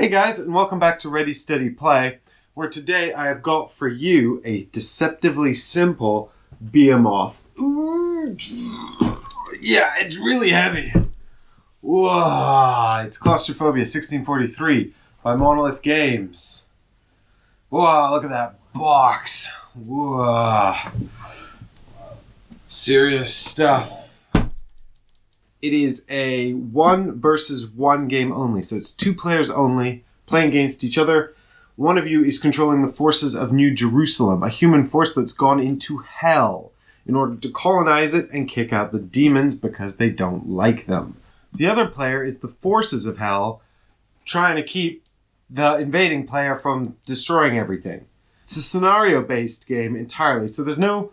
Hey guys, and welcome back to Ready Steady Play, where today I have got for you a deceptively simple behemoth. Ooh, yeah, it's really heavy. Whoa, it's Claustrophobia 1643 by Monolith Games. Whoa, look at that box. Whoa. Serious stuff. It is a 1 versus 1 game only, so it's 2 players only, playing against each other. One of you is controlling the forces of New Jerusalem, a human force that's gone into hell, in order to colonize it and kick out the demons because they don't like them. The other player is the forces of hell, trying to keep the invading player from destroying everything. It's a scenario-based game entirely, so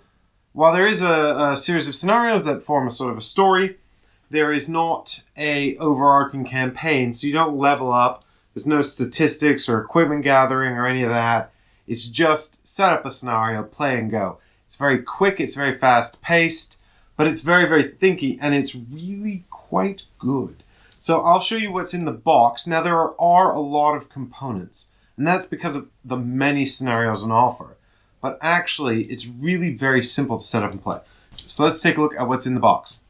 while there is a series of scenarios that form a sort of a story, there is not a overarching campaign, so you don't level up. There's no statistics or equipment gathering or any of that. It's just set up a scenario, play and go. It's very quick, it's very fast paced, but it's very, very thinky, and it's really quite good. So I'll show you what's in the box. Now there are a lot of components, and that's because of the many scenarios on offer. But actually, it's really very simple to set up and play. So let's take a look at what's in the box.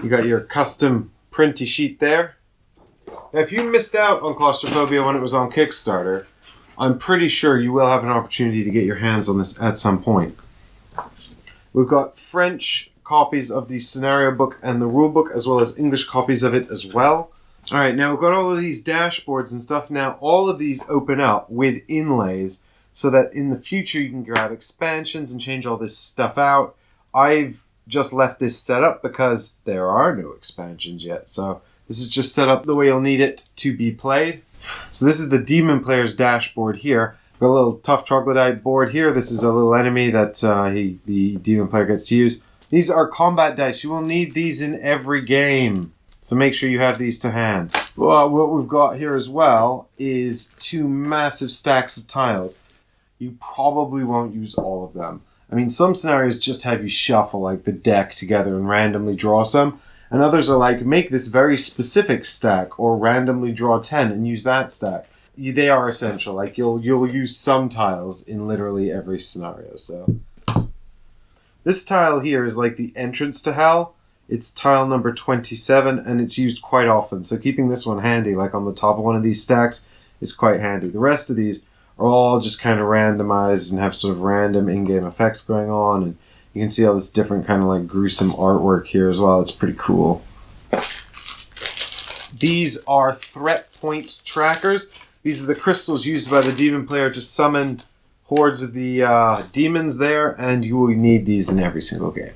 You got your custom printy sheet there. Now, if you missed out on Claustrophobia when it was on Kickstarter, I'm pretty sure you will have an opportunity to get your hands on this at some point. We've got French copies of the scenario book and the rule book, as well as English copies of it as well. Alright, now we've got all of these dashboards and stuff. Now, all of these open up with inlays so that in the future you can grab expansions and change all this stuff out. I've just left this set up because there are no expansions yet, so this is just set up the way you'll need it to be played. So this is the demon player's dashboard here. Got a little tough troglodyte board here. This is a little enemy that the demon player gets to use. These are combat dice. You will need these in every game, so make sure you have these to hand. Well, what we've got here as well is 2 massive stacks of tiles. You probably won't use all of them. I mean, some scenarios just have you shuffle like the deck together and randomly draw some, and others are like, make this very specific stack or randomly draw 10 and use that stack. They are essential. Like you'll use some tiles in literally every scenario. So this tile here is like the entrance to hell. It's tile number 27, and it's used quite often. So keeping this one handy, like on the top of one of these stacks, is quite handy. The rest of these are all just kind of randomized and have sort of random in-game effects going on, and you can see all this different kind of like gruesome artwork here as well. It's pretty cool. These are threat point trackers. These are the crystals used by the demon player to summon hordes of the demons there, and you will need these in every single game.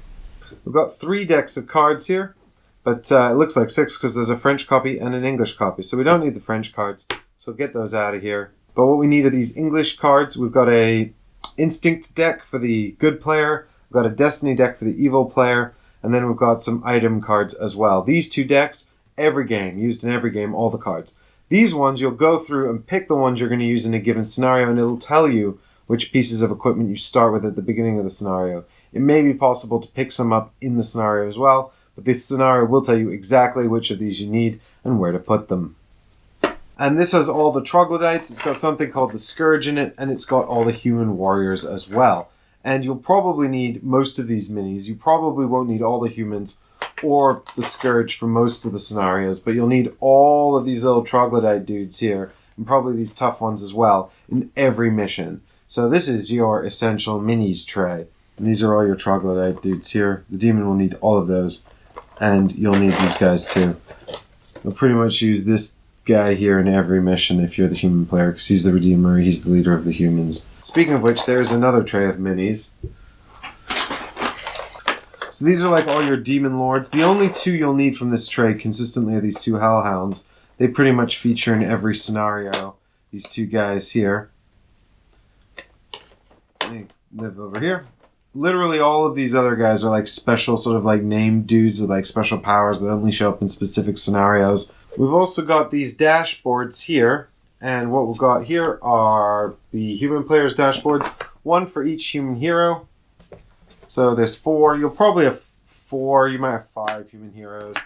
We've got 3 decks of cards here, but it looks like 6 because there's a French copy and an English copy, so we don't need the French cards, so get those out of here. But what we need are these English cards. We've got a Instinct deck for the good player, we've got a Destiny deck for the evil player, and then we've got some item cards as well. These 2 decks, every game, used in every game, all the cards. These ones, you'll go through and pick the ones you're going to use in a given scenario, and it'll tell you which pieces of equipment you start with at the beginning of the scenario. It may be possible to pick some up in the scenario as well, but this scenario will tell you exactly which of these you need and where to put them. And this has all the troglodytes. It's got something called the Scourge in it, and it's got all the human warriors as well. And you'll probably need most of these minis. You probably won't need all the humans or the Scourge for most of the scenarios, but you'll need all of these little troglodyte dudes here, and probably these tough ones as well, in every mission. So this is your essential minis tray. And these are all your troglodyte dudes here. The demon will need all of those, and you'll need these guys too. You'll pretty much use this guy here in every mission if you're the human player, because he's the redeemer, he's the leader of the humans. Speaking of which, there's another tray of minis. So these are like all your demon lords. The only 2 you'll need from this tray consistently are these 2 hellhounds. They pretty much feature in every scenario. These 2 guys here. They live over here. Literally all of these other guys are like special sort of like named dudes with like special powers that only show up in specific scenarios. We've also got these dashboards here And what we've got here are the human players' dashboards. One for each human hero. So there's 4. You'll probably have 4. You might have 5 human heroes.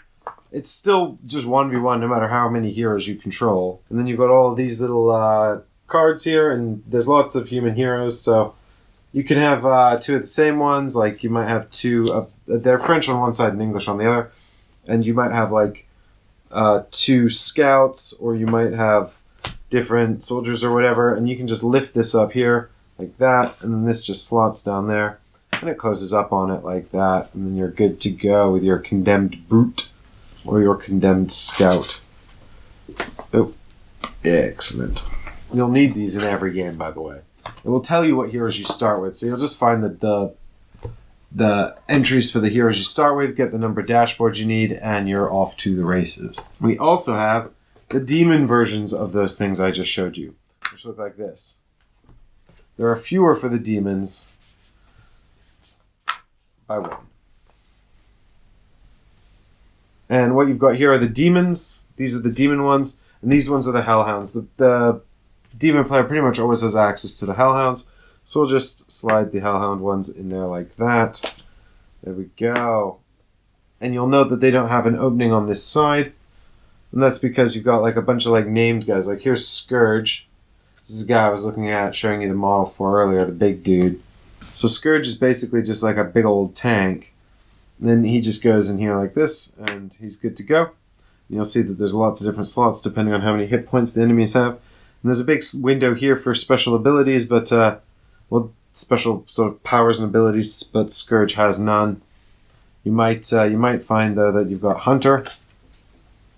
It's still just 1v1 no matter how many heroes you control. And then you've got all of these little cards here, and there's lots of human heroes. So you can have 2 of the same ones. Like you might have 2. They're French on one side and English on the other. And you might have like 2 scouts, or you might have different soldiers or whatever. And you can just lift this up here like that. And then this just slots down there. And it closes up on it like that. And then you're good to go with your condemned brute. Or your condemned scout. Oh, excellent. You'll need these in every game, by the way. It will tell you what heroes you start with. So you'll just find the entries for the heroes you start with, get the number of dashboards you need, and you're off to the races. We also have the demon versions of those things I just showed you, which look like this. There are fewer for the demons by 1. And what you've got here are the demons. These are the demon ones. And these ones are the hellhounds. The demon player pretty much always has access to the hellhounds. So we'll just slide the hellhound ones in there like that. There we go. And you'll note that they don't have an opening on this side. And that's because you've got like a bunch of like named guys. Like here's Scourge. This is a guy I was looking at showing you the model for earlier, the big dude. So Scourge is basically just like a big old tank. Then he just goes in here like this, and he's good to go. And you'll see that there's lots of different slots depending on how many hit points the enemies have. And there's a big window here for special abilities, but, well, special sort of powers and abilities, but Scourge has none. You might find, though, that you've got Hunter.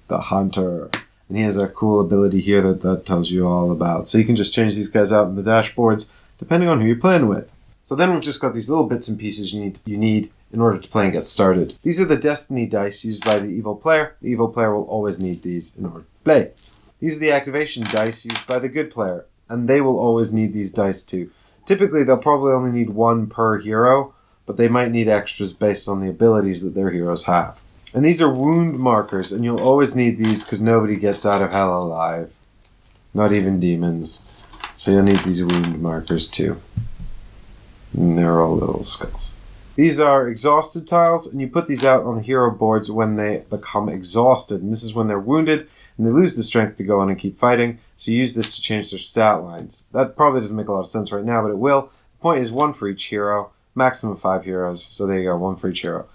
The Hunter. And he has a cool ability here that tells you all about. So you can just change these guys out in the dashboards depending on who you're playing with. So then we've just got these little bits and pieces you need in order to play and get started. These are the Destiny dice used by the evil player. The evil player will always need these in order to play. These are the activation dice used by the good player, and they will always need these dice too. Typically, they'll probably only need 1 per hero, but they might need extras based on the abilities that their heroes have. And these are wound markers, and you'll always need these because nobody gets out of hell alive. Not even demons. So you'll need these wound markers too. And they're all little skulls. These are exhausted tiles, and you put these out on the hero boards when they become exhausted. And this is when they're wounded, and they lose the strength to go on and keep fighting. So you use this to change their stat lines. That probably doesn't make a lot of sense right now, but it will. The point is 1 for each hero, maximum 5 heroes. So there you go, 1 for each hero.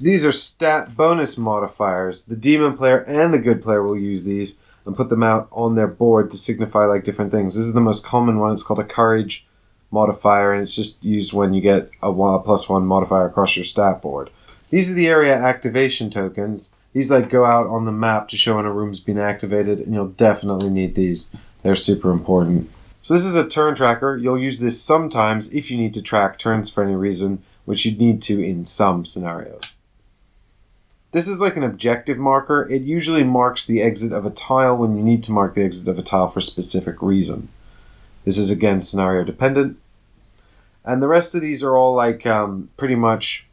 These are stat bonus modifiers. The demon player and the good player will use these and put them out on their board to signify like different things. This is the most common one. It's called a courage modifier, and it's just used when you get a +1 modifier across your stat board. These are the area activation tokens. These like go out on the map to show when a room's been activated, and you'll definitely need these. They're super important. So this is a turn tracker. You'll use this sometimes if you need to track turns for any reason, which you'd need to in some scenarios. This is like an objective marker. It usually marks the exit of a tile when you need to mark the exit of a tile for a specific reason. This is again scenario dependent. And the rest of these are all like pretty much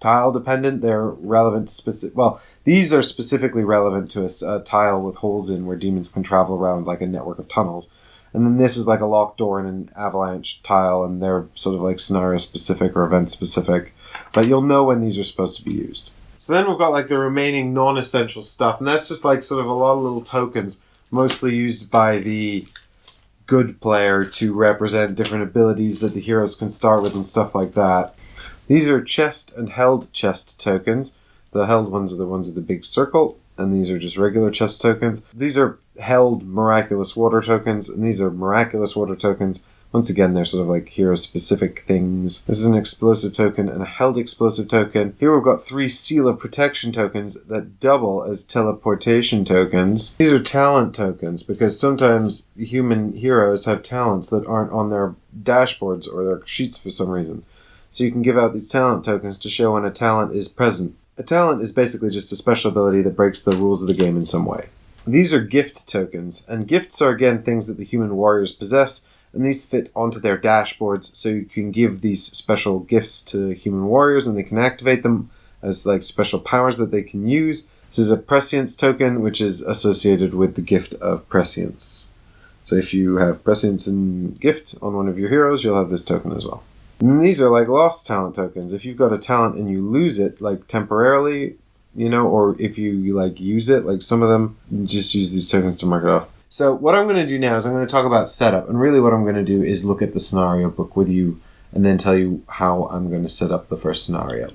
tile dependent. They're relevant to specific. Well, these are specifically relevant to a tile with holes in where demons can travel around like a network of tunnels. And then this is like a locked door in an avalanche tile, and they're sort of like scenario specific or event specific. But you'll know when these are supposed to be used. So then we've got like the remaining non-essential stuff, and that's just like sort of a lot of little tokens, mostly used by the good player to represent different abilities that the heroes can start with and stuff like that. These are chest and held chest tokens. The held ones are the ones with the big circle, and these are just regular chest tokens. These are held miraculous water tokens, and these are miraculous water tokens. Once again, they're sort of like hero-specific things. This is an explosive token and a held explosive token. Here we've got 3 seal of protection tokens that double as teleportation tokens. These are talent tokens because sometimes human heroes have talents that aren't on their dashboards or their sheets for some reason. So you can give out these talent tokens to show when a talent is present. A talent is basically just a special ability that breaks the rules of the game in some way. These are gift tokens, and gifts are again things that the human warriors possess, and these fit onto their dashboards, so you can give these special gifts to human warriors and they can activate them as like special powers that they can use. This is a prescience token, which is associated with the gift of prescience. So if you have prescience and gift on one of your heroes, you'll have this token as well. And these are like lost talent tokens. If you've got a talent and you lose it, like temporarily, you know, or if you like use it, like some of them, you just use these tokens to mark it off. So what I'm going to do now is I'm going to talk about setup. And really what I'm going to do is look at the scenario book with you and then tell you how I'm going to set up the first scenario.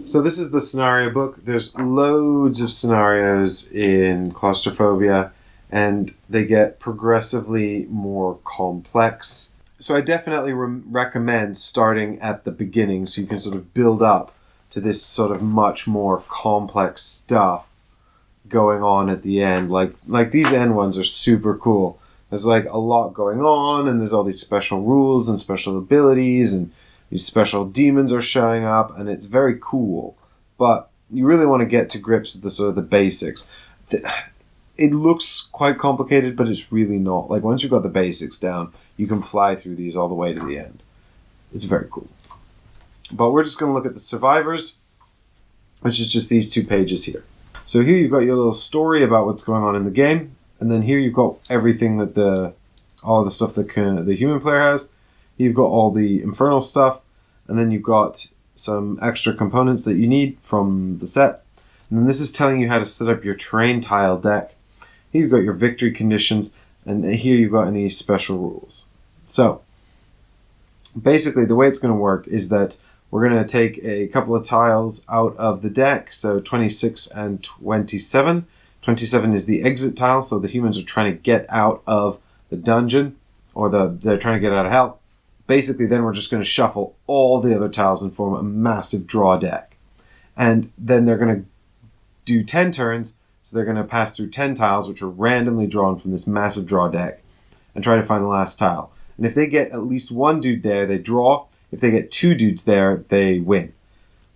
So this is the scenario book. There's loads of scenarios in Claustrophobia, and they get progressively more complex. So I definitely recommend starting at the beginning so you can sort of build up to this sort of much more complex stuff going on at the end. Like these end ones are super cool. There's like a lot going on, and there's all these special rules and special abilities, and these special demons are showing up, and it's very cool. But you really want to get to grips with the sort of the basics. It looks quite complicated, but it's really not. Like once you've got the basics down, you can fly through these all the way to the end. It's very cool. But we're just going to look at the survivors, which is just these 2 pages here. So here you've got your little story about what's going on in the game, and then here you've got everything that all of the stuff that the human player has. You've got all the Infernal stuff, and then you've got some extra components that you need from the set. And then this is telling you how to set up your terrain tile deck. Here you've got your victory conditions, and here you've got any special rules. So basically the way it's going to work is that we're going to take a couple of tiles out of the deck, so 26 and 27. 27 is the exit tile, so the humans are trying to get out of the dungeon, or they're trying to get out of hell. Basically, then we're just going to shuffle all the other tiles and form a massive draw deck. And then they're going to do 10 turns, so they're going to pass through 10 tiles, which are randomly drawn from this massive draw deck, and try to find the last tile. And if they get at least 1 dude there, they draw. If they get 2 dudes there, they win.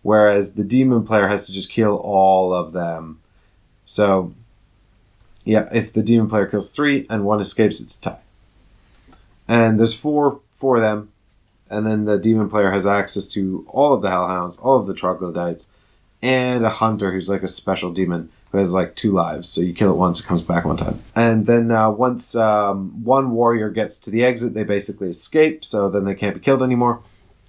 Whereas the demon player has to just kill all of them. So, yeah, if the demon player kills 3 and 1 escapes, it's a tie. And there's 4 of them, and then the demon player has access to all of the hellhounds, all of the troglodytes, and a hunter who's like a special demon who has like 2 lives. So you kill it once, it comes back 1 time. And then once 1 warrior gets to the exit, they basically escape, so then they can't be killed anymore.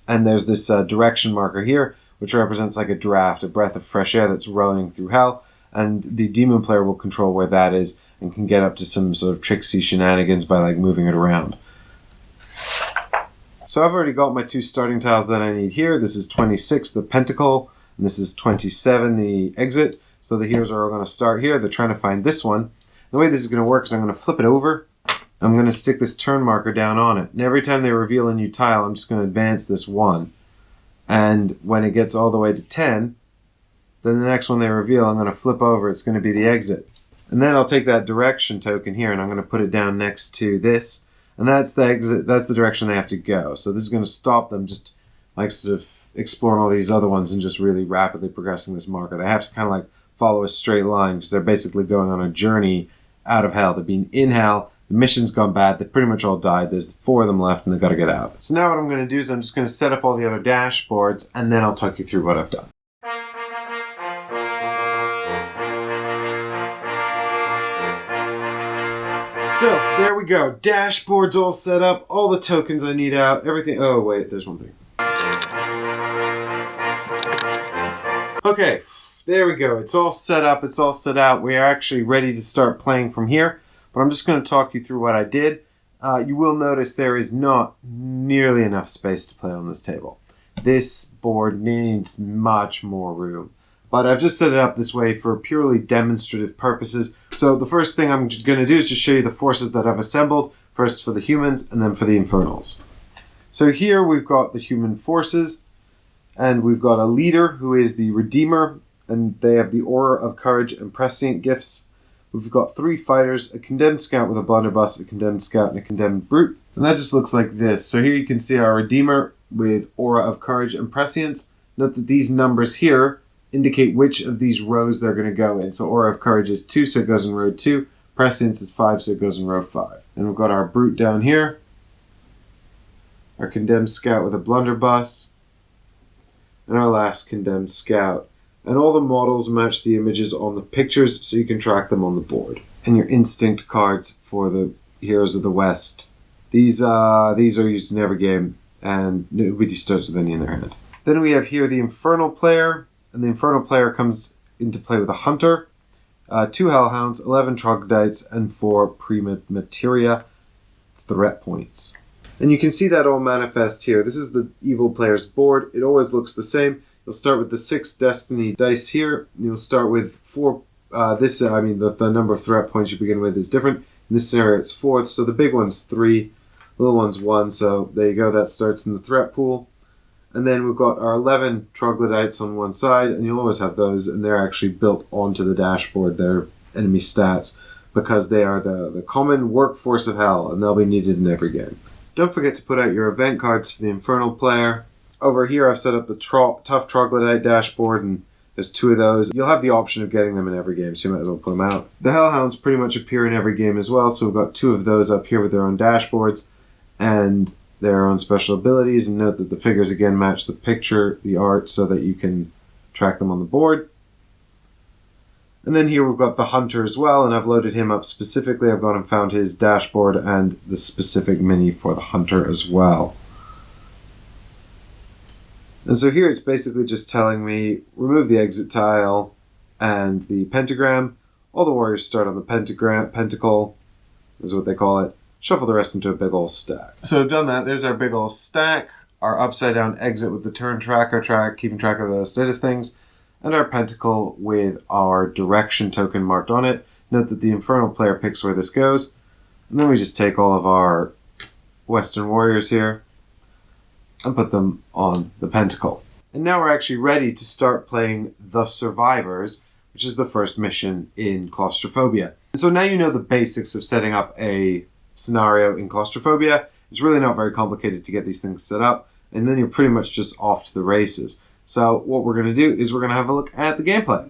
And there's this direction marker here, which represents like a draft, a breath of fresh air that's rolling through hell, and the demon player will control where that is and can get up to some sort of tricksy shenanigans by like moving it around. So I've already got my 2 starting tiles that I need here. This is 26, the pentacle, and this is 27, the exit. So the heroes are all going to start here. They're trying to find this one. The way this is going to work is I'm going to flip it over. I'm going to stick this turn marker down on it. And every time they reveal a new tile, I'm just going to advance this 1. And when it gets all the way to 10, then the next one they reveal, I'm going to flip over. It's going to be the exit. And then I'll take that direction token here, and I'm going to put it down next to this. And that's the exit. That's the direction they have to go. So this is going to stop them just like sort of exploring all these other ones and just really rapidly progressing this marker. They have to kind of like follow a straight line because they're basically going on a journey out of hell. They've been in hell. The mission's gone bad. They pretty much all died. There's 4 of them left, and they've got to get out. So now what I'm going to do is I'm just going to set up all the other dashboards, and then I'll talk you through what I've done. So, there we go. Dashboard's all set up. All the tokens I need out. Everything. Oh, wait. There's one thing. Okay. There we go. It's all set up. It's all set out. We are actually ready to start playing from here. But I'm just going to talk you through what I did. You will notice there is not nearly enough space to play on this table. This board needs much more room. But I've just set it up this way for purely demonstrative purposes. So the first thing I'm going to do is just show you the forces that I've assembled. First for the humans and then for the Infernals. So here we've got the human forces. And we've got a leader who is the Redeemer. And they have the Aura of Courage and Prescient gifts. We've got 3 fighters, a Condemned Scout with a Blunderbuss, a Condemned Scout, and a Condemned Brute. And that just looks like this. So here you can see our Redeemer with Aura of Courage and Prescience. Note that these numbers here indicate which of these rows they're going to go in. So Aura of Courage is 2, so it goes in row 2. Prescience is 5, so it goes in row 5. And we've got our Brute down here. Our Condemned Scout with a Blunderbuss. and our last condemned scout. And all the models match the images on the pictures so you can track them on the board. And your instinct cards for the Heroes of the West. These are used in every game, and nobody starts with any in their hand. Then we have here the Infernal player, and the Infernal player comes into play with a Hunter, 2 Hellhounds, 11 Troglodytes, and 4 Prima Materia threat points. And you can see that all manifest here. This is the evil player's board. It always looks the same. You'll start with the 6 Destiny dice here. You'll start with 4. The number of threat points you begin with is different. In this scenario, it's 4th, so the big one's 3, little one's 1. So there you go. That starts in the threat pool. And then we've got our 11 Troglodytes on one side, and you'll always have those, and they're actually built onto the dashboard. They're enemy stats because they are the common workforce of hell, and they'll be needed in every game. Don't forget to put out your event cards for the Infernal player. Over here I've set up the Tough Troglodyte dashboard, and there's 2 of those. You'll have the option of getting them in every game, so you might as well put them out. The Hellhounds pretty much appear in every game as well, so we've got 2 of those up here with their own dashboards and their own special abilities. And note that the figures again match the picture, the art, so that you can track them on the board. And then here we've got the Hunter as well, and I've loaded him up specifically. I've gone and found his dashboard and the specific mini for the Hunter as well. And so here it's basically just telling me, remove the exit tile and the pentagram. All the warriors start on the pentacle, is what they call it. Shuffle the rest into a big old stack. So I've done that. There's our big old stack, our upside down exit with the turn tracker keeping track of the state of things, and our pentacle with our direction token marked on it. Note that the Infernal player picks where this goes. And then we just take all of our Western warriors here and put them on the pentacle. And now we're actually ready to start playing The Survivors, which is the first mission in Claustrophobia. And so now you know the basics of setting up a scenario in Claustrophobia. It's really not very complicated to get these things set up, and then you're pretty much just off to the races. So what we're going to do is we're going to have a look at the gameplay.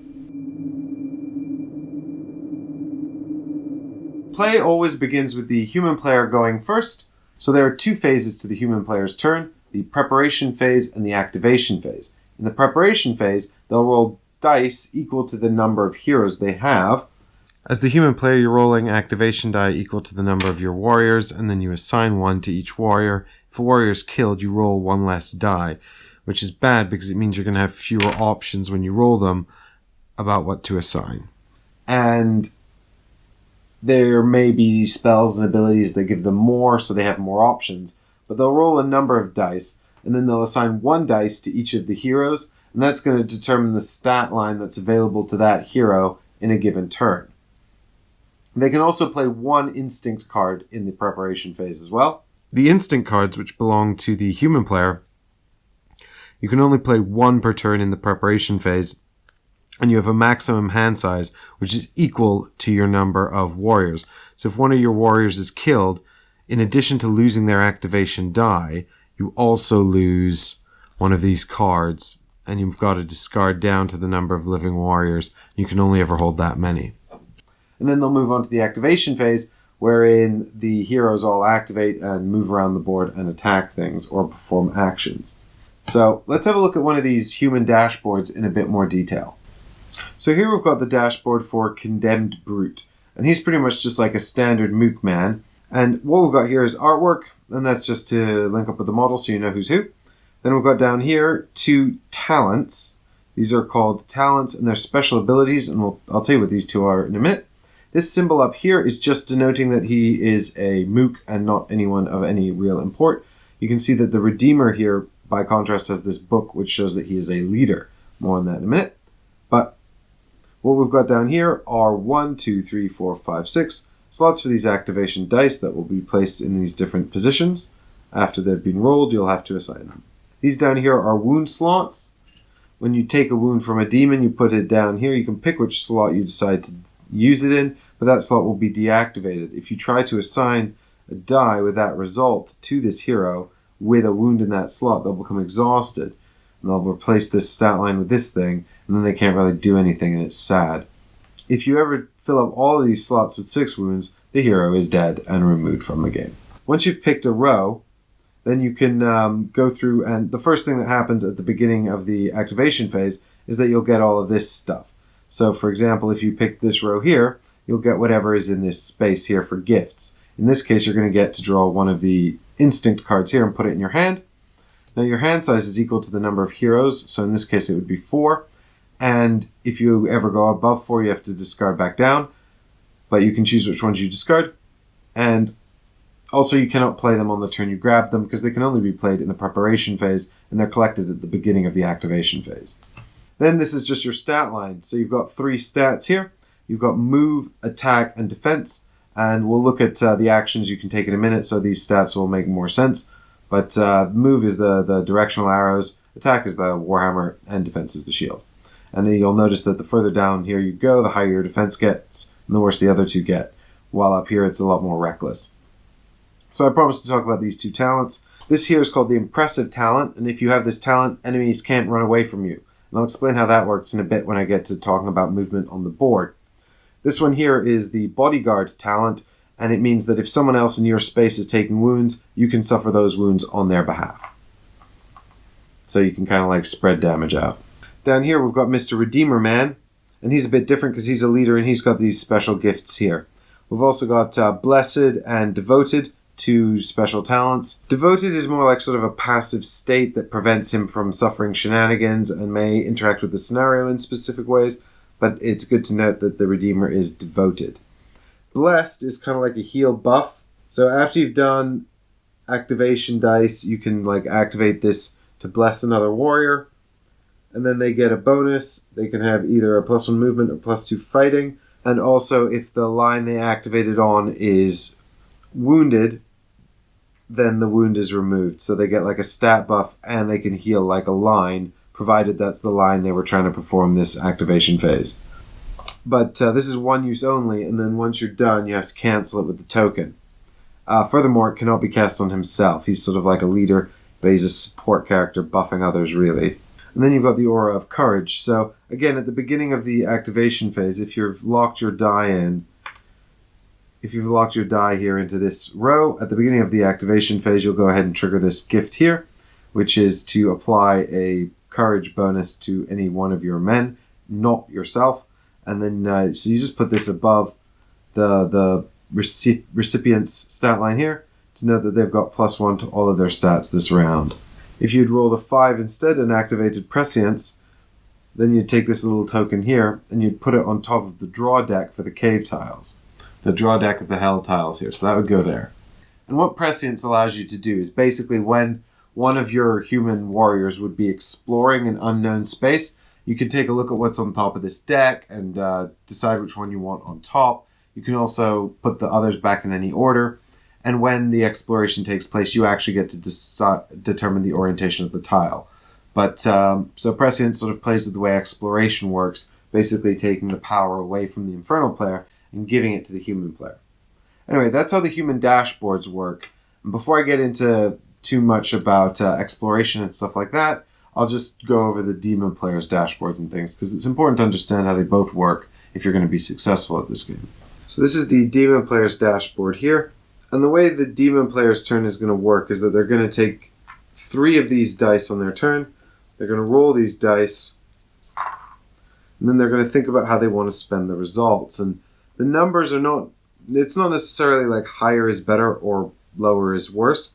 Play always begins with the human player going first. So there are 2 phases to the human player's turn, the preparation phase and the activation phase. In the preparation phase, they'll roll dice equal to the number of heroes they have. As the human player, you're rolling activation die equal to the number of your warriors, and then you assign 1 to each warrior. If a warrior is killed, you roll 1 less die, which is bad because it means you're going to have fewer options when you roll them about what to assign. And there may be spells and abilities that give them more, so they have more options. But they'll roll a number of dice, and then they'll assign 1 dice to each of the heroes, and that's going to determine the stat line that's available to that hero in a given turn. They can also play 1 instinct card in the preparation phase as well. The instinct cards, which belong to the human player, you can only play 1 per turn in the preparation phase, and you have a maximum hand size, which is equal to your number of warriors. So if one of your warriors is killed, in addition to losing their activation die, you also lose one of these cards, and you've got to discard down to the number of living warriors. You can only ever hold that many. And then they'll move on to the activation phase, wherein the heroes all activate and move around the board and attack things or perform actions. So let's have a look at one of these human dashboards in a bit more detail. So here we've got the dashboard for Condemned Brute, and he's pretty much just like a standard mook man. And what we've got here is artwork, and that's just to link up with the model so you know who's who. Then we've got down here 2 talents. These are called talents, and they're special abilities, and I'll tell you what these 2 are in a minute. This symbol up here is just denoting that he is a mook and not anyone of any real import. You can see that the Redeemer here, by contrast, has this book which shows that he is a leader. More on that in a minute. But what we've got down here are 1, 2, 3, 4, 5, 6 slots for these activation dice that will be placed in these different positions. After they've been rolled, you'll have to assign them. These down here are wound slots. When you take a wound from a demon, you put it down here. You can pick which slot you decide to use it in, but that slot will be deactivated. If you try to assign a die with that result to this hero with a wound in that slot, they'll become exhausted, and they'll replace this stat line with this thing, and then they can't really do anything, and it's sad. If you ever fill up all of these slots with 6 wounds, the hero is dead and removed from the game. Once you've picked a row, then you can go through, and the first thing that happens at the beginning of the activation phase is that you'll get all of this stuff. So for example, if you pick this row here, you'll get whatever is in this space here for gifts. In this case, you're going to get to draw one of the instinct cards here and put it in your hand. Now your hand size is equal to the number of heroes, so in this case it would be 4. And if you ever go above 4, you have to discard back down, but you can choose which ones you discard. And also you cannot play them on the turn you grab them, because they can only be played in the preparation phase, and they're collected at the beginning of the activation phase. Then this is just your stat line. So you've got 3 stats here. You've got move, attack, and defense. And we'll look at the actions you can take in a minute, so these stats will make more sense. But move is the directional arrows, attack is the warhammer, and defense is the shield. And then you'll notice that the further down here you go, the higher your defense gets, and the worse the other 2 get. While up here it's a lot more reckless. So I promised to talk about these 2 talents. This here is called the impressive talent, and if you have this talent, enemies can't run away from you. And I'll explain how that works in a bit when I get to talking about movement on the board. This one here is the bodyguard talent, and it means that if someone else in your space is taking wounds, you can suffer those wounds on their behalf. So you can kind of like spread damage out. Down here we've got Mr. Redeemer Man, and he's a bit different because he's a leader and he's got these special gifts here. We've also got Blessed and Devoted, 2 special talents. Devoted is more like sort of a passive state that prevents him from suffering shenanigans and may interact with the scenario in specific ways, but it's good to note that the Redeemer is devoted. Blessed is kind of like a heal buff. So after you've done activation dice, you can like activate this to bless another warrior, and then they get a bonus. They can have either a +1 movement or +2 fighting, and also if the line they activated on is wounded, then the wound is removed. So they get like a stat buff and they can heal like a line, provided that's the line they were trying to perform this activation phase. But this is one use only, and then once you're done, you have to cancel it with the token. Furthermore, it cannot be cast on himself. He's sort of like a leader, but he's a support character buffing others, really. And then you've got the Aura of Courage. So again, at the beginning of the activation phase, if you've locked your die in, if you've locked your die here into this row, at the beginning of the activation phase, you'll go ahead and trigger this gift here, which is to apply a courage bonus to any one of your men, not yourself. And then, so you just put this above the recipient's stat line here to know that they've got +1 to all of their stats this round. If you'd rolled a 5 instead and activated Prescience, then you'd take this little token here and you'd put it on top of the draw deck for the cave tiles. The draw deck of the hell tiles here, so that would go there. And what Prescience allows you to do is basically when one of your human warriors would be exploring an unknown space, you can take a look at what's on top of this deck and decide which one you want on top. You can also put the others back in any order. And when the exploration takes place, you actually get to determine the orientation of the tile. But so Prescience sort of plays with the way exploration works, basically taking the power away from the Infernal player and giving it to the human player. Anyway, that's how the human dashboards work. And before I get into too much about exploration and stuff like that, I'll just go over the demon player's dashboards and things, because it's important to understand how they both work if you're going to be successful at this game. So this is the demon player's dashboard here. And the way the demon player's turn is going to work is that they're going to take 3 of these dice on their turn. They're going to roll these dice. And then they're going to think about how they want to spend the results. And the numbers are not, it's not necessarily like higher is better or lower is worse.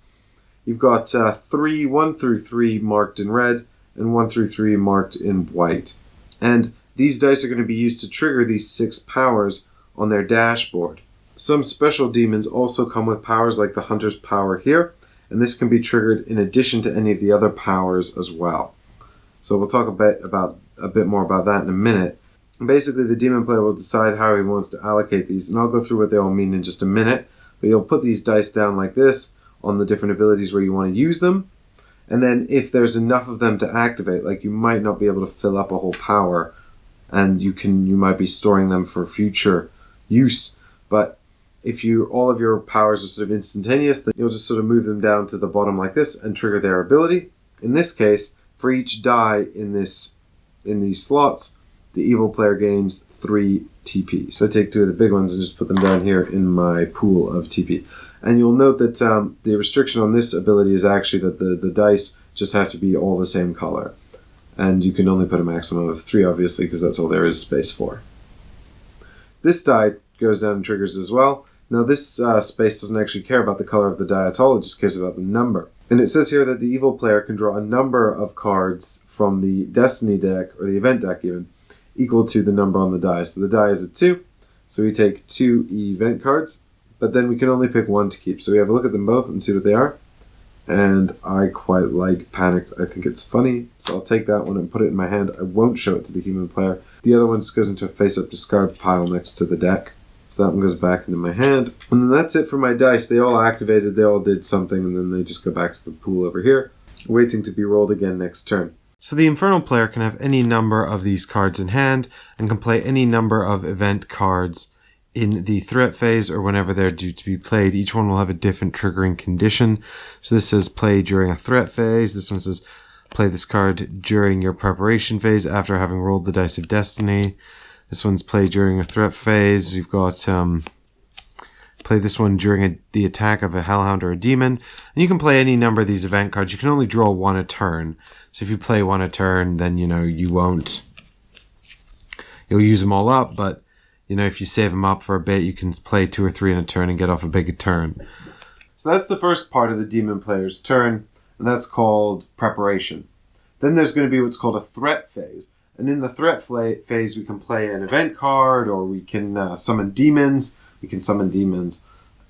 You've got 1 through 3 marked in red and 1 through 3 marked in white. And these dice are going to be used to trigger these 6 powers on their dashboard. Some special demons also come with powers like the Hunter's power here, and this can be triggered in addition to any of the other powers as well. So we'll talk a bit more about that in a minute. And basically, the demon player will decide how he wants to allocate these, and I'll go through what they all mean in just a minute. But you'll put these dice down like this on the different abilities where you want to use them, and then if there's enough of them to activate, like you might not be able to fill up a whole power, and you might be storing them for future use, but if all of your powers are sort of instantaneous, then you'll just sort of move them down to the bottom like this and trigger their ability. In this case, for each die in these slots, the evil player gains 3 TP. So I take 2 of the big ones and just put them down here in my pool of TP. And you'll note that the restriction on this ability is actually that the dice just have to be all the same color. And you can only put a maximum of 3, obviously, because that's all there is space for. This die goes down and triggers as well. Now this space doesn't actually care about the color of the die at all, it just cares about the number. And it says here that the evil player can draw a number of cards from the Destiny deck, or the event deck even, equal to the number on the die. So the die is a 2, so we take 2 event cards, but then we can only pick 1 to keep. So we have a look at them both and see what they are. And I quite like Panicked. I think it's funny, so I'll take that one and put it in my hand. I won't show it to the human player. The other one just goes into a face-up discard pile next to the deck. So that one goes back into my hand. And then that's it for my dice. They all activated, they all did something, and then they just go back to the pool over here, waiting to be rolled again next turn. So the Infernal player can have any number of these cards in hand, and can play any number of event cards in the threat phase or whenever they're due to be played. Each one will have a different triggering condition. So this says play during a threat phase. This one says play this card during your preparation phase after having rolled the dice of destiny. This one's play during a threat phase. You've got play this one during the attack of a hellhound or a demon. And you can play any number of these event cards. You can only draw 1 a turn. So if you play 1 a turn, then you'll use them all up, but if you save them up for a bit, you can play 2 or 3 in a turn and get off a big turn. So that's the first part of the demon player's turn, and that's called preparation. Then there's going to be what's called a threat phase. And in the threat phase, we can play an event card, or we can summon demons.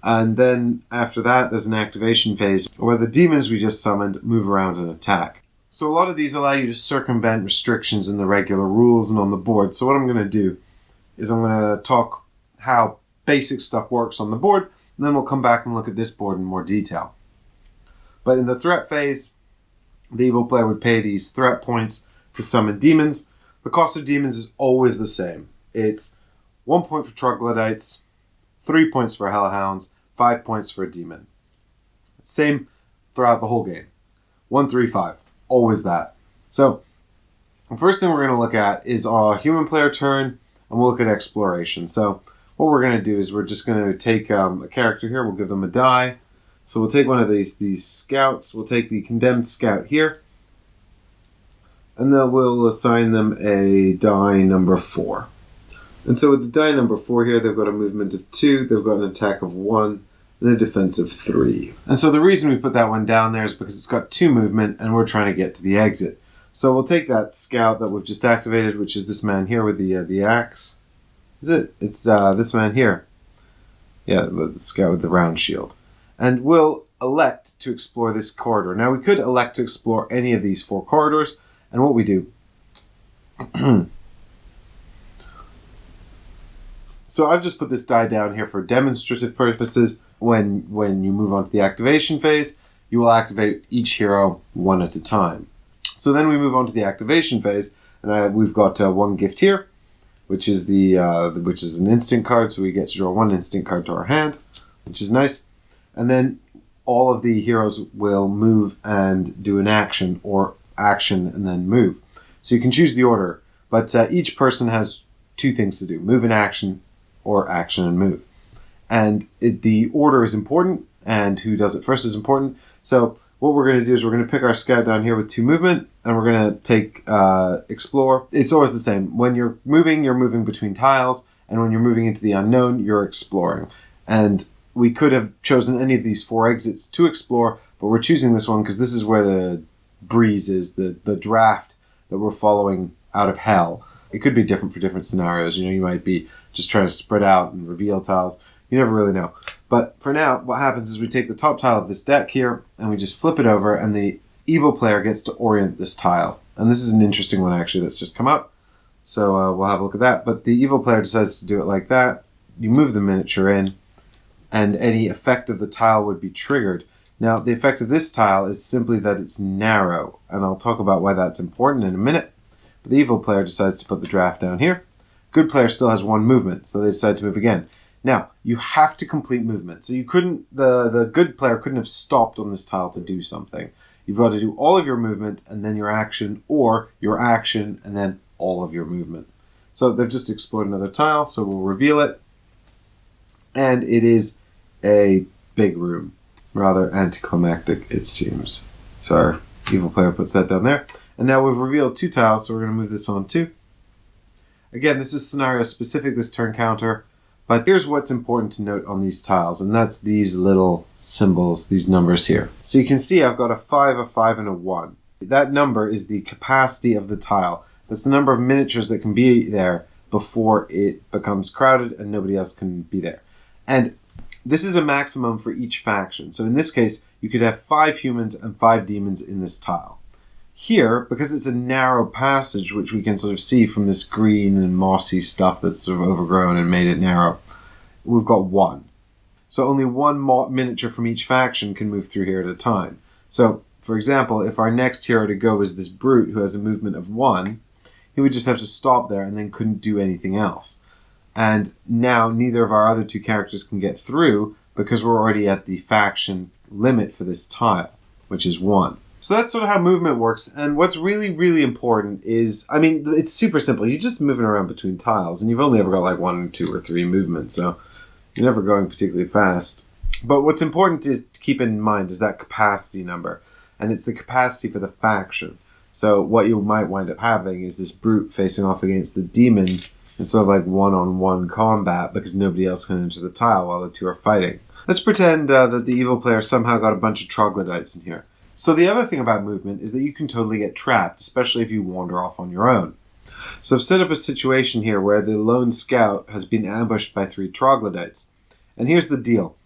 And then after that, there's an activation phase, where the demons we just summoned move around and attack. So a lot of these allow you to circumvent restrictions in the regular rules and on the board. So what I'm going to do is I'm going to talk how basic stuff works on the board, and then we'll come back and look at this board in more detail. But in the threat phase, the evil player would pay these threat points to summon demons. The cost of demons is always the same. It's 1 point for troglodytes, 3 points for hellhounds, 5 points for a demon. Same throughout the whole game. 1, 3, 5. Always that. So, the first thing we're going to look at is our human player turn, and we'll look at exploration. So what we're going to do is we're just going to take a character here. We'll give them a die. So we'll take one of these scouts. We'll take the condemned scout here. And then we'll assign them a die number 4. And so with the die number 4 here, they've got a movement of 2. They've got an attack of 1 and a defense of 3. And so the reason we put that one down there is because it's got 2 movement and we're trying to get to the exit. So we'll take that scout that we've just activated, which is this man here with the axe. Is it? It's this man here. Yeah, the scout with the round shield. And we'll elect to explore this corridor. Now, we could elect to explore any of these 4 corridors. And what we do... So I've just put this die down here for demonstrative purposes. When you move on to the activation phase, you will activate each hero 1 at a time. So then we move on to the activation phase, and we've got 1 gift here, which is an instant card. So we get to draw 1 instant card to our hand, which is nice. And then all of the heroes will move and do an action, or action and then move. So you can choose the order, but each person has 2 things to do: move and action, or action and move. And the order is important, and who does it first is important. So what we're going to do is we're going to pick our scout down here with 2 movement, and we're going to take explore. It's always the same. When you're moving between tiles, and when you're moving into the unknown, you're exploring. And we could have chosen any of these 4 exits to explore, but we're choosing this one because this is where the breeze is, the draft that we're following out of hell. It could be different for different scenarios. You might be just trying to spread out and reveal tiles. You never really know. But for now, what happens is we take the top tile of this deck here, and we just flip it over, and the evil player gets to orient this tile. And this is an interesting one, actually, that's just come up. So we'll have a look at that. But the evil player decides to do it like that. You move the miniature in, and any effect of the tile would be triggered. Now, the effect of this tile is simply that it's narrow, and I'll talk about why that's important in a minute. But the evil player decides to put the draft down here. Good player still has 1 movement, so they decide to move again. Now, you have to complete movement. So you couldn't, the good player couldn't have stopped on this tile to do something. You've got to do all of your movement and then your action, or your action and then all of your movement. So they've just explored another tile, so we'll reveal it. And it is a big room. Rather anticlimactic, it seems. So our evil player puts that down there. And now we've revealed 2 tiles, so we're going to move this on 2. Again, this is scenario specific, this turn counter. But here's what's important to note on these tiles, and that's these little symbols, these numbers here. So you can see I've got a 5, a 5, and a 1. That number is the capacity of the tile. That's the number of miniatures that can be there before it becomes crowded and nobody else can be there. And this is a maximum for each faction. So in this case, you could have 5 humans and 5 demons in this tile. Here, because it's a narrow passage, which we can sort of see from this green and mossy stuff that's sort of overgrown and made it narrow, we've got 1. So only 1 miniature from each faction can move through here at a time. So, for example, if our next hero to go is this brute who has a movement of 1, he would just have to stop there and then couldn't do anything else. And now neither of our other 2 characters can get through because we're already at the faction limit for this tile, which is 1. So that's sort of how movement works. And what's really, really important is, I mean, it's super simple. You're just moving around between tiles, and you've only ever got like 1, 2, or 3 movements, so you're never going particularly fast. But what's important to keep in mind is that capacity number, and it's the capacity for the faction. So what you might wind up having is this brute facing off against the demon. It's sort of like one-on-one combat because nobody else can enter the tile while the 2 are fighting. Let's pretend that the evil player somehow got a bunch of troglodytes in here. So the other thing about movement is that you can totally get trapped, especially if you wander off on your own. So I've set up a situation here where the lone scout has been ambushed by 3 troglodytes. And here's the deal.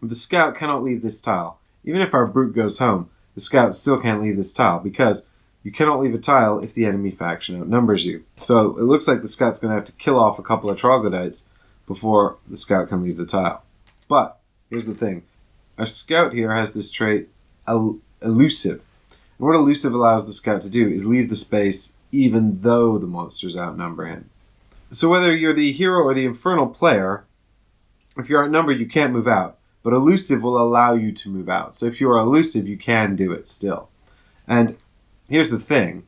The scout cannot leave this tile. Even if our brute goes home, the scout still can't leave this tile because you cannot leave a tile if the enemy faction outnumbers you. So it looks like the scout's going to have to kill off a couple of troglodytes before the scout can leave the tile. But here's the thing. Our scout here has this trait, elusive. And what elusive allows the scout to do is leave the space even though the monsters outnumber him. So whether you're the hero or the infernal player, if you're outnumbered you can't move out, but elusive will allow you to move out. So if you are elusive you can do it still. And here's the thing,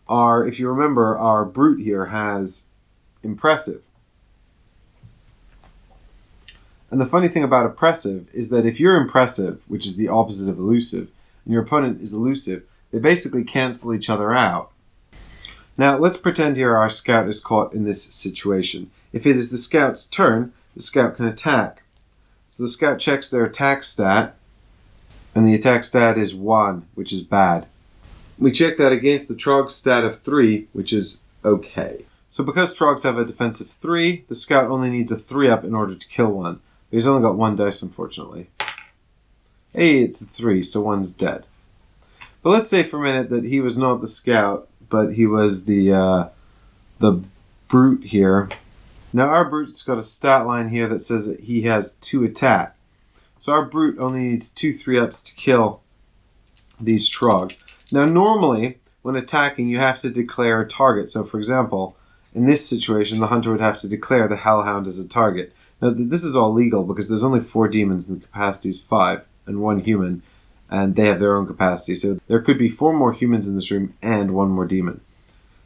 if you remember, our brute here has impressive. And the funny thing about oppressive is that if you're impressive, which is the opposite of elusive, and your opponent is elusive, they basically cancel each other out. Now, let's pretend here our scout is caught in this situation. If it is the scout's turn, the scout can attack. So the scout checks their attack stat, and the attack stat is 1, which is bad. We check that against the trog stat of 3, which is okay. So because trogs have a defense of 3, the scout only needs a 3-up in order to kill one. He's only got 1 dice, unfortunately. Hey, it's a 3, so 1's dead. But let's say for a minute that he was not the scout, but he was the brute here. Now our brute's got a stat line here that says that he has 2 attack. So our brute only needs 2 3-ups to kill these trogs. Now normally, when attacking, you have to declare a target. So for example, in this situation, the hunter would have to declare the hellhound as a target. Now, this is all legal because there's only 4 demons and the capacity is 5 and 1 human, and they have their own capacity. So there could be 4 more humans in this room and 1 more demon.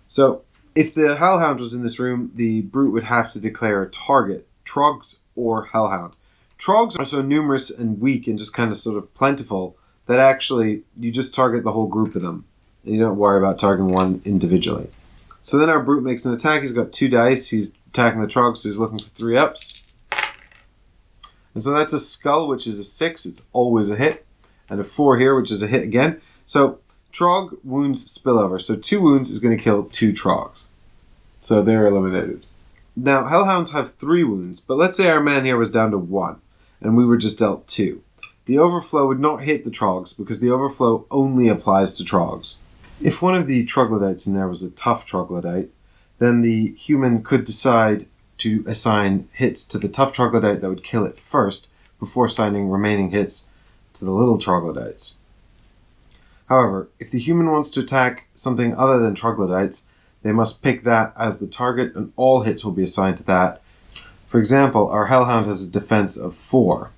So if the hellhound was in this room, the brute would have to declare a target, trogs or hellhound. Trogs are so numerous and weak and just kind of sort of plentiful that actually you just target the whole group of them. And you don't worry about targeting one individually. So then our brute makes an attack. He's got 2 dice. He's attacking the trogs, so he's looking for 3-ups. And so that's a skull, which is a 6. It's always a hit. And a 4 here, which is a hit again. So trog wounds spill over. So 2 wounds is going to kill 2 trogs. So they're eliminated. Now, hellhounds have 3 wounds. But let's say our man here was down to 1. And we were just dealt 2. The overflow would not hit the trogs because the overflow only applies to trogs. If one of the troglodytes in there was a tough troglodyte, then the human could decide to assign hits to the tough troglodyte that would kill it first before assigning remaining hits to the little troglodytes. However, if the human wants to attack something other than troglodytes, they must pick that as the target and all hits will be assigned to that. For example, our hellhound has a defense of 4.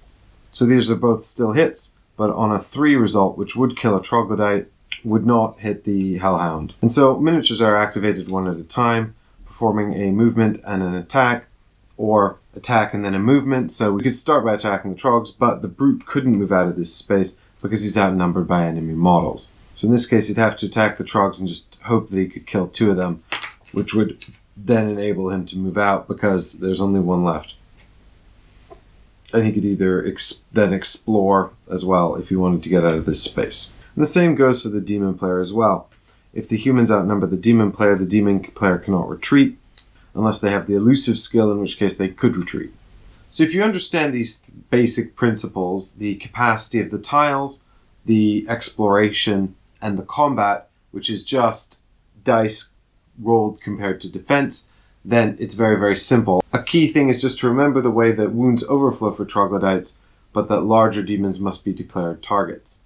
So these are both still hits, but on a 3 result, which would kill a troglodyte, would not hit the hellhound. And so miniatures are activated one at a time. performing a movement and an attack, or attack and then a movement. So we could start by attacking the Trogs, but the Brute couldn't move out of this space because he's outnumbered by enemy models. So in this case, he'd have to attack the Trogs and just hope that he could kill 2 of them, which would then enable him to move out because there's only 1 left. And he could either then explore as well if he wanted to get out of this space. And the same goes for the Demon player as well. If the humans outnumber the Demon player cannot retreat unless they have the elusive skill, in which case they could retreat. So if you understand these basic principles, the capacity of the tiles, the exploration, and the combat, which is just dice rolled compared to defense, then it's very, very simple. A key thing is just to remember the way that wounds overflow for troglodytes, but that larger demons must be declared targets.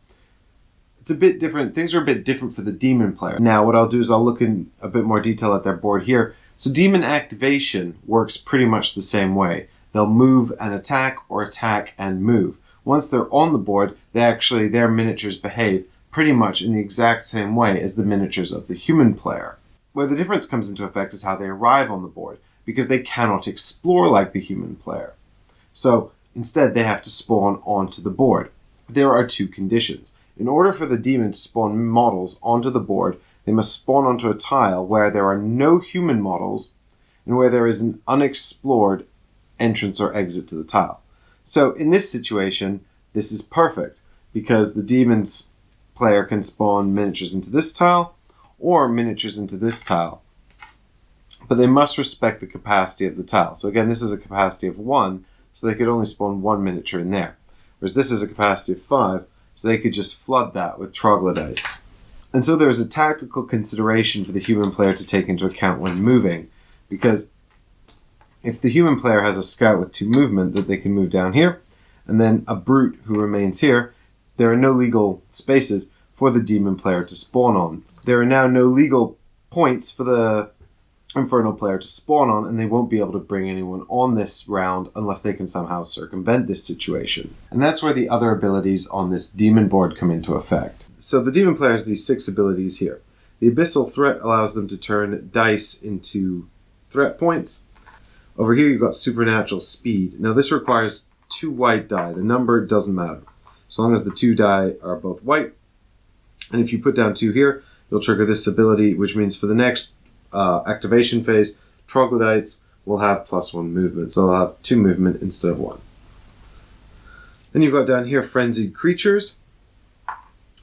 It's a bit different. Things are a bit different for the Demon player. Now what I'll do is I'll look in a bit more detail at their board here. So Demon activation works pretty much the same way. They'll move and attack, or attack and move. Once they're on the board, their miniatures behave pretty much in the exact same way as the miniatures of the human player. Where the difference comes into effect is how they arrive on the board, because they cannot explore like the human player. So instead they have to spawn onto the board. There are 2 conditions. In order for the demon to spawn models onto the board, they must spawn onto a tile where there are no human models and where there is an unexplored entrance or exit to the tile. So in this situation, this is perfect because the demon's player can spawn miniatures into this tile or miniatures into this tile. But they must respect the capacity of the tile. So again, this is a capacity of 1, so they could only spawn 1 miniature in there. Whereas this is a capacity of 5, so they could just flood that with troglodytes. And so there's a tactical consideration for the human player to take into account when moving, because if the human player has a scout with 2 movement that they can move down here, and then a brute who remains here, there are no legal spaces for the demon player to spawn on. There are now no legal points for the Infernal player to spawn on, and they won't be able to bring anyone on this round unless they can somehow circumvent this situation. And that's where the other abilities on this demon board come into effect. So the demon player has these 6 abilities here. The Abyssal Threat allows them to turn dice into threat points. Over here you've got Supernatural Speed. Now this requires 2 white die. The number doesn't matter, as long as the 2 die are both white. And if you put down 2 here, you'll trigger this ability, which means for the next activation phase, troglodytes will have +1 movement. So they'll have 2 movement instead of 1. Then you've got down here Frenzied Creatures.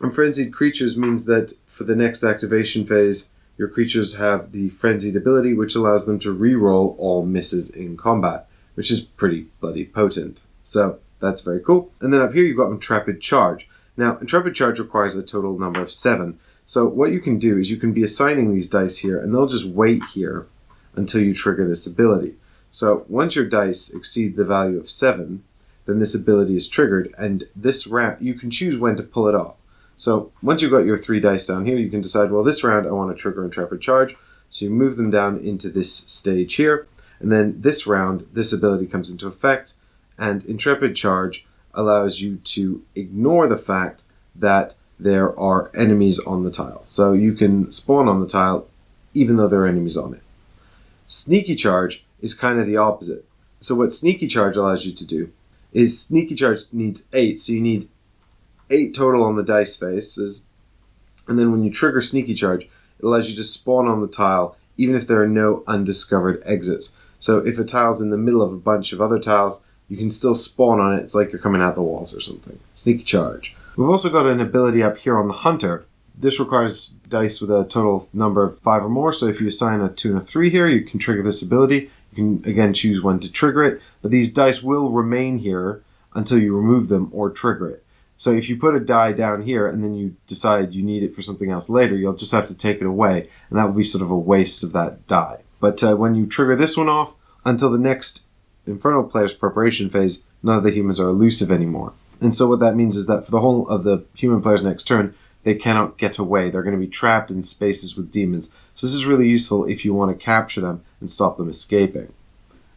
And Frenzied Creatures means that for the next activation phase, your creatures have the Frenzied ability, which allows them to re-roll all misses in combat, which is pretty bloody potent. So that's very cool. And then up here you've got Intrepid Charge. Now, Intrepid Charge requires a total number of 7. So what you can do is you can be assigning these dice here, and they'll just wait here until you trigger this ability. So once your dice exceed the value of 7, then this ability is triggered, and this round you can choose when to pull it off. So once you've got your 3 dice down here, you can decide, well, this round I want to trigger Intrepid Charge. So you move them down into this stage here, and then this round, this ability comes into effect, and Intrepid Charge allows you to ignore the fact that there are enemies on the tile. So you can spawn on the tile even though there are enemies on it. Sneaky Charge is kind of the opposite. So what Sneaky Charge allows you to do is Sneaky Charge needs 8, so you need 8 total on the dice faces, and then when you trigger Sneaky Charge, it allows you to spawn on the tile even if there are no undiscovered exits. So if a tile's in the middle of a bunch of other tiles, you can still spawn on it. It's like you're coming out the walls or something. Sneaky Charge. We've also got an ability up here on the Hunter. This requires dice with a total number of 5 or more, so if you assign a 2 and a 3 here, you can trigger this ability. You can again choose when to trigger it, but these dice will remain here until you remove them or trigger it. So if you put a die down here and then you decide you need it for something else later, you'll just have to take it away, and that will be sort of a waste of that die. But when you trigger this one off, until the next Infernal player's preparation phase, none of the humans are elusive anymore. And so what that means is that for the whole of the human player's next turn, they cannot get away. They're going to be trapped in spaces with demons. So this is really useful if you want to capture them and stop them escaping.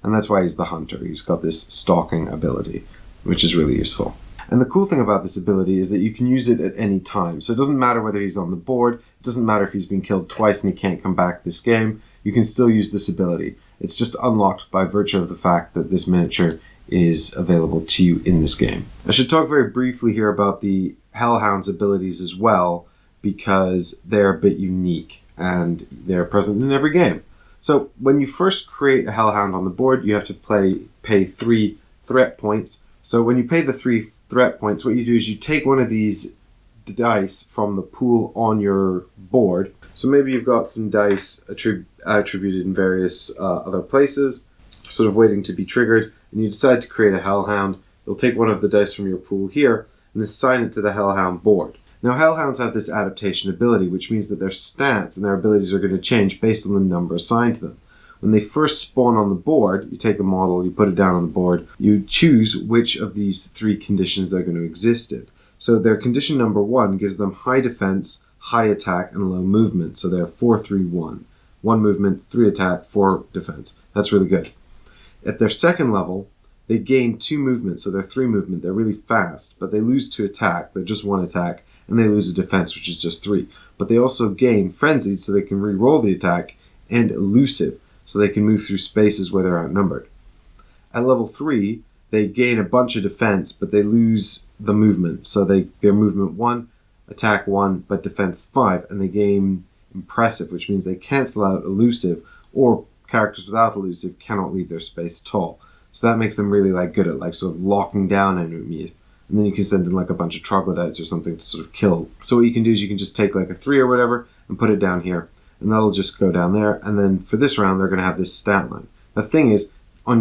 And that's why he's the Hunter. He's got this stalking ability, which is really useful. And the cool thing about this ability is that you can use it at any time. So it doesn't matter whether he's on the board. It doesn't matter if he's been killed twice and he can't come back this game. you can still use this ability. It's just unlocked by virtue of the fact that this miniature is available to you in this game. I should talk very briefly here about the Hellhound's abilities as well, because they're a bit unique and they're present in every game. So when you first create a Hellhound on the board, you have to pay 3 threat points. So when you pay the 3 threat points, what you do is you take one of these dice from the pool on your board. So maybe you've got some dice attributed in various other places, sort of waiting to be triggered, and you decide to create a Hellhound. You'll take one of the dice from your pool here and assign it to the Hellhound board. Now, Hellhounds have this adaptation ability, which means that their stats and their abilities are going to change based on the number assigned to them. When they first spawn on the board, you take a model, you put it down on the board, you choose which of these 3 conditions they're going to exist in. So their condition number 1 gives them high defense, high attack, and low movement. So they're 4-3-1. 1 movement, 3 attack, 4 defense. That's really good. At their second level, they gain 2 movement, so they're 3 movement. They're really fast, but they lose 2 attack. They're just 1 attack, and they lose a defense, which is just 3. But they also gain frenzied, so they can re-roll the attack, and elusive, so they can move through spaces where they're outnumbered. At level 3, they gain a bunch of defense, but they lose the movement. So their movement 1, attack 1, but defense 5, and they gain impressive, which means they cancel out elusive, or characters without elusive cannot leave their space at all. So that makes them really good at sort of locking down enemies. And then you can send in a bunch of troglodytes or something to sort of kill. So what you can do is you can just take a 3 or whatever and put it down here, and that'll just go down there. And then for this round, they're going to have this stat line. The thing is, on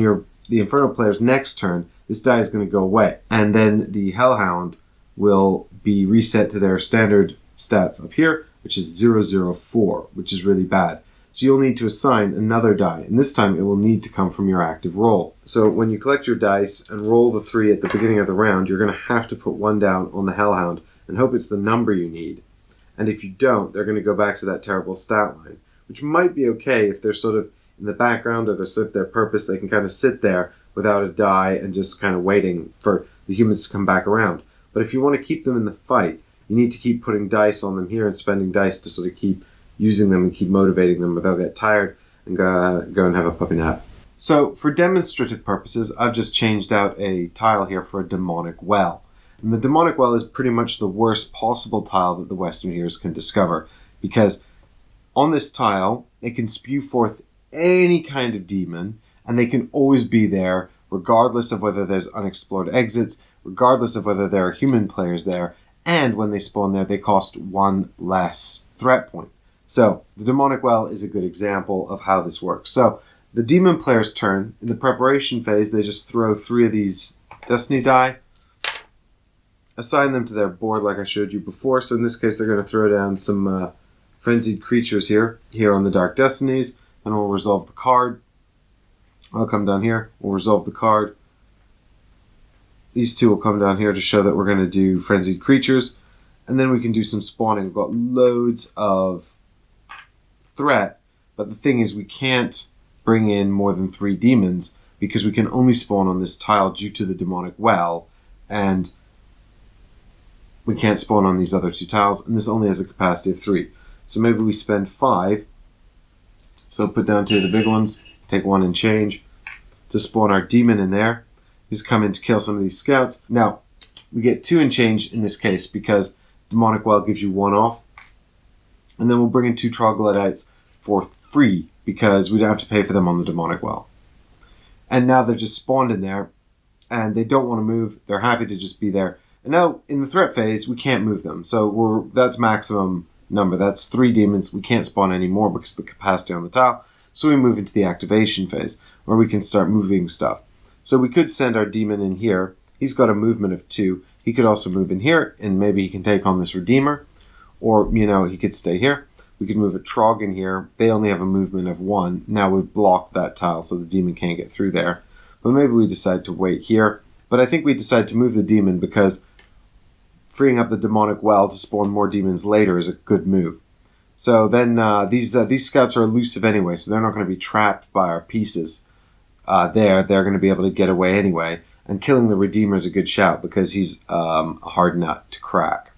the Infernal player's next turn, this die is going to go away, and then the Hellhound will be reset to their standard stats up here, which is 004, which is really bad. So you'll need to assign another die, and this time it will need to come from your active roll. So when you collect your dice and roll the 3 at the beginning of the round, you're going to have to put 1 down on the Hellhound and hope it's the number you need. And if you don't, they're going to go back to that terrible stat line, which might be okay if they're sort of in the background or they're sort of their purpose. They can kind of sit there without a die and just kind of waiting for the humans to come back around. But if you want to keep them in the fight, you need to keep putting dice on them here and spending dice to sort of keep using them and keep motivating them without get tired and go and have a puppy nap. So for demonstrative purposes, I've just changed out a tile here for a demonic well. And the demonic well is pretty much the worst possible tile that the Western heroes can discover, because on this tile, it can spew forth any kind of demon, and they can always be there, regardless of whether there's unexplored exits, regardless of whether there are human players there, and when they spawn there, they cost 1 less threat point. So the demonic well is a good example of how this works. So the demon player's turn, in the preparation phase, they just throw 3 of these destiny die, assign them to their board like I showed you before. So in this case, they're going to throw down some frenzied creatures here on the Dark Destinies, and we'll resolve the card. I'll come down here, we'll resolve the card. These 2 will come down here to show that we're going to do frenzied creatures, and then we can do some spawning. We've got loads of threat, but the thing is we can't bring in more than 3 demons because we can only spawn on this tile due to the demonic well, and we can't spawn on these other 2 tiles, and this only has a capacity of 3. So maybe we spend 5, so put down 2 of the big ones, take 1 and change to spawn our demon in there. He's come in to kill some of these scouts. Now, we get 2 and change in this case because demonic well gives you 1 off. And then we'll bring in 2 troglodytes for free because we don't have to pay for them on the demonic well. And now they're just spawned in there and they don't want to move. They're happy to just be there. And now in the threat phase, we can't move them. So that's maximum number. That's 3 demons. We can't spawn any more because of the capacity on the tile. So we move into the activation phase where we can start moving stuff. So we could send our demon in here. He's got a movement of 2. He could also move in here and maybe he can take on this Redeemer. Or, he could stay here. We could move a Trog in here. They only have a movement of 1. Now we've blocked that tile so the demon can't get through there. But maybe we decide to wait here. But I think we decide to move the demon because freeing up the demonic well to spawn more demons later is a good move. So then these scouts are elusive anyway, so they're not going to be trapped by our pieces there. They're going to be able to get away anyway. And killing the Redeemer is a good shout because he's a hard nut to crack.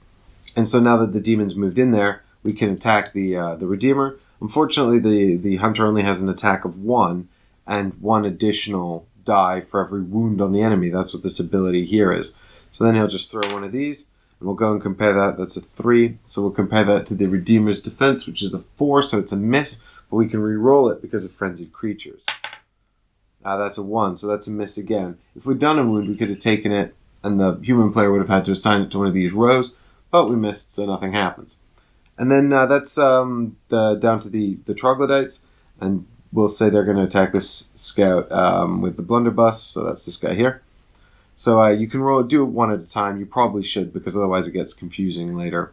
And so now that the demon's moved in there, we can attack the Redeemer, and Unfortunately, the hunter only has an attack of 1 and 1 additional die for every wound on the enemy. That's what this ability here is. So then he'll just throw one of these, and we'll go and compare that. That's a 3. So we'll compare that to the Redeemer's Defense, which is a 4, so it's a miss, but we can re-roll it because of Frenzied Creatures. That's a 1, so that's a miss again. If we'd done a wound, we could have taken it, and the human player would have had to assign it to one of these rows, but we missed, so nothing happens. And then that's down to the troglodytes, and we'll say they're going to attack this scout with the blunderbuss, so that's this guy here. So you can do it one at a time. You probably should, because otherwise it gets confusing later.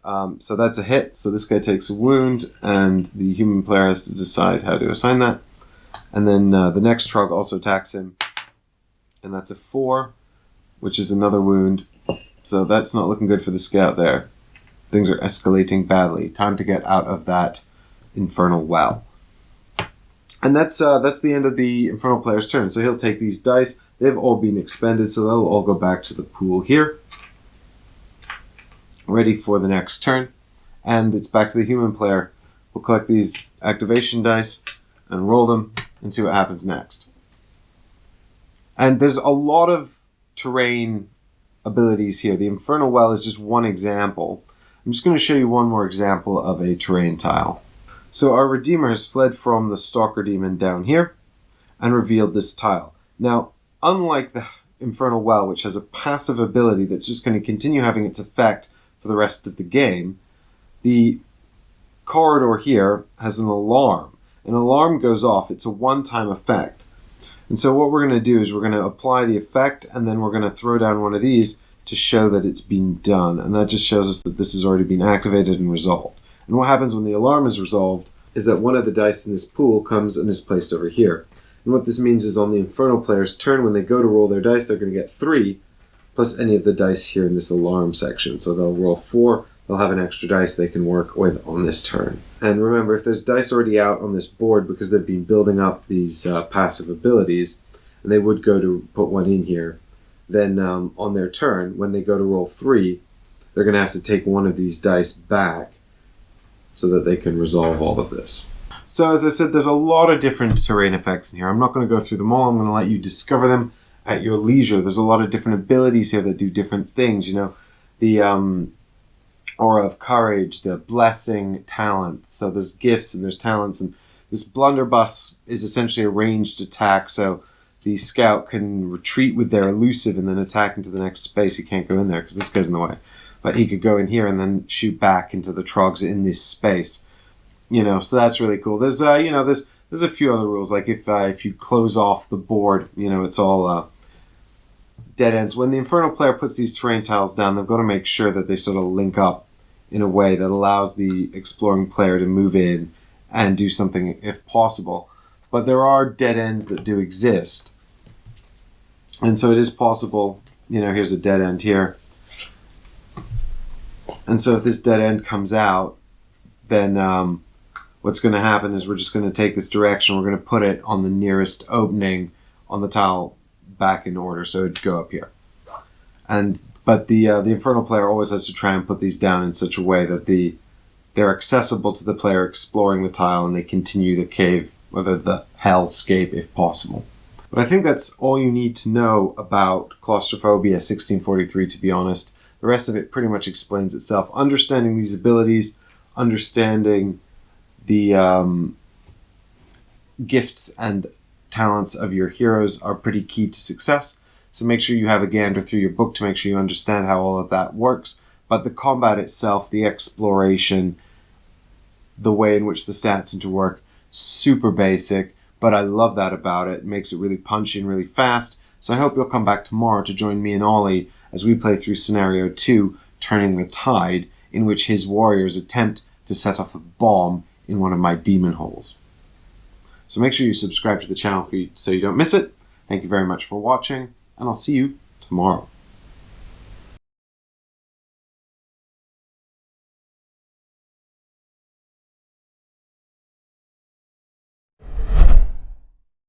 So that's a hit, so this guy takes a wound, and the human player has to decide how to assign that. And then the next trog also attacks him, and that's a 4, which is another wound. So that's not looking good for the scout there. Things are escalating badly. Time to get out of that Infernal well. And that's the end of the Infernal player's turn. So he'll take these dice. They've all been expended, so they'll all go back to the pool here. Ready for the next turn. And it's back to the human player. We'll collect these activation dice and roll them and see what happens next. And there's a lot of terrain abilities here. The Infernal well is just one example. I'm just going to show you one more example of a terrain tile. So our Redeemer has fled from the Stalker Demon down here and revealed this tile. Now, unlike the Infernal well, which has a passive ability that's just going to continue having its effect for the rest of the game, the corridor here has an alarm. An alarm goes off. It's a one-time effect. And so what we're going to do is we're going to apply the effect, and then we're going to throw down one of these to show that it's been done. And that just shows us that this has already been activated and resolved. And what happens when the alarm is resolved is that one of the dice in this pool comes and is placed over here. And what this means is on the Infernal player's turn, when they go to roll their dice, they're going to get 3, plus any of the dice here in this alarm section. So they'll roll 4, they'll have an extra dice they can work with on this turn. And remember, if there's dice already out on this board because they've been building up these passive abilities, and they would go to put one in here, then on their turn, when they go to roll 3, they're going to have to take one of these dice back so that they can resolve all of this. So as I said, there's a lot of different terrain effects in here. I'm not going to go through them all. I'm going to let you discover them at your leisure. There's a lot of different abilities here that do different things. You know, the Aura of Courage, the Blessing talent. So there's gifts and there's talents. And this blunderbuss is essentially a ranged attack. So the scout can retreat with their elusive and then attack into the next space. He can't go in there because this guy's in the way. But he could go in here and then shoot back into the trogs in this space. You know, so that's really cool. There's you know, there's a few other rules, like if you close off the board, you know, it's all dead ends. When the Infernal player puts these terrain tiles down, they've got to make sure that they sort of link up in a way that allows the exploring player to move in and do something if possible. But there are dead ends that do exist. And so it is possible, you know, here's a dead end here. And so if this dead end comes out, then what's going to happen is we're just going to take this direction. We're going to put it on the nearest opening on the tile back in order. So it'd go up here. But the Infernal player always has to try and put these down in such a way that they're accessible to the player exploring the tile and they continue the cave, or the hellscape if possible. But I think that's all you need to know about Claustrophobia 1643, to be honest. The rest of it pretty much explains itself. Understanding these abilities, understanding the gifts and talents of your heroes are pretty key to success. So make sure you have a gander through your book to make sure you understand how all of that works. But the combat itself, the exploration, the way in which the stats into work, super basic. But I love that about it. It makes it really punchy and really fast. So I hope you'll come back tomorrow to join me and Ollie as we play through Scenario 2, Turning the Tide, in which his warriors attempt to set off a bomb in one of my demon holes. So make sure you subscribe to the channel so you don't miss it. Thank you very much for watching, and I'll see you tomorrow.